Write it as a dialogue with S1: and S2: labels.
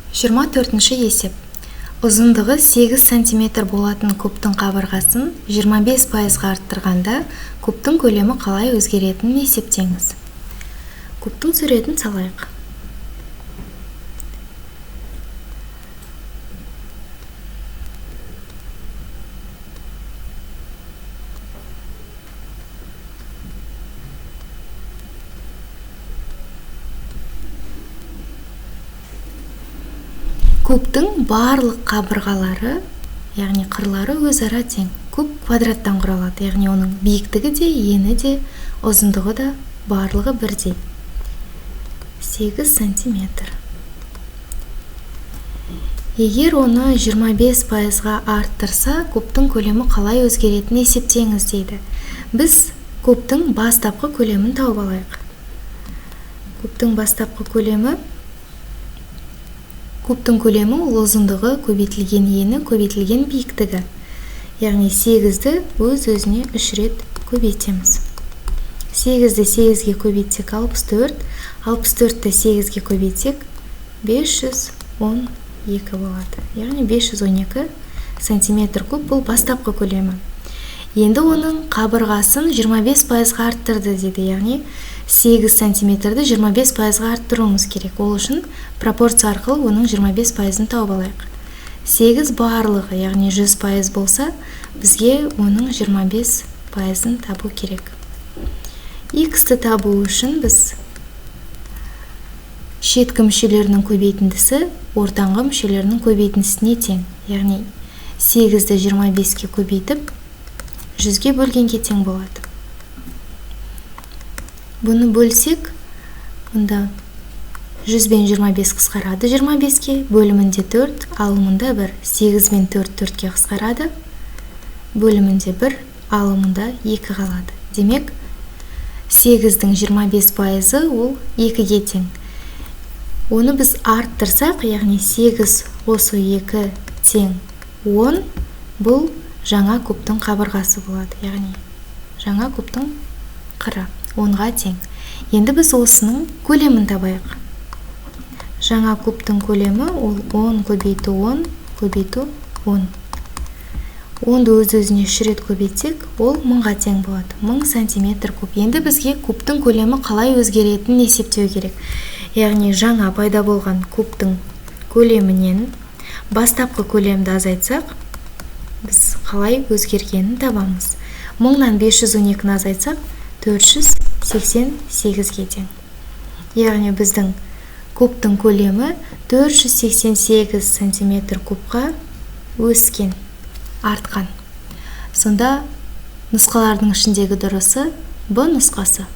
S1: 24-ші есеп. Ұзындығы 8 см болатын кубтың қабырғасын 25%-ға арттырғанда кубтың көлемі қалай өзгеретінін есептеңіз. Кубтың суретін салайық. Кубтың барлық қабырғалары, яғни қырлары өзара тең. Куб квадраттан құралады, яғни оның биіктігі де, ені де, ұзындығы да барлығы бірдей. 8 см. Егер оны 25%-ға арттырса, кубтың көлемі қалай өзгеретінін есептеңіз дейді. Біз кубтың бастапқы көлемін тауып алайық. Кубтың бастапқы көлемі ол ұзындығы көбейтілген ені көбейтілген биіктігі. Яғни 8-ді өз-өзіне 3 рет көбейтеміз. 8-ді 8-ге көбейтсек 64, 64-ді 8-ге көбейтсек 512 болады. Яғни 512 см куб бұл бастапқы көлемі. Енді оның қабырғасын 25%-ға арттырды дейді. Яғни 8 см-ді 25%-ға арттыруымыз керек. Ол үшін пропорция арқылы оның 25%-ын тауып алайық. 8 барлығы, яғни 100% болса, бізге оның 25%-ын табу керек. X-ті табу үшін біз шеткі мүшелерінің көбейтіндісі ортаңғы мүшелерінің көбейтіндісіне тең. Яғни 8-ді 25-ке көбейтіп, 100-ге бөлгенге тең болады. Бұны бөлсек, бұнда 100 бен 25 қысқарады 25-ке, бөлімінде 4, алымында 1. 8 бен 4 4-ке қысқарады, бөлімінде 1, алымында 2 қалады. Демек, 8-дің 25%-ы ол 2-ге тең. Оны біз арттырсақ, яғни 8 осы 2 тең 10, бұл жаңа кубтың қабырғасы болады. Яғни жаңа кубтың қыры 10-ға тең. Енді біз осының көлемін табайық. Жаңа кубтың көлемі ол 10 көбейту 10 көбейту 10. 10-ды өз-өзіне 3 рет көбейтсек, ол 1000-ға тең болады. 1000 см куб. Енді бізге кубтың көлемі қалай өзгеретінін есептеу керек. Яғни жаңа пайда болған кубтың көлемінен бастапқы көлемді азайтсақ, біз қалай өзгергенін табамыз. 1000-нан 512-ні азайтсақ, 488-ге тең. Яғни біздің кубтың көлемі 488 см кубқа өскен, артқан. Сонда нұсқалардың ішіндегі дұрысы Б нұсқасы.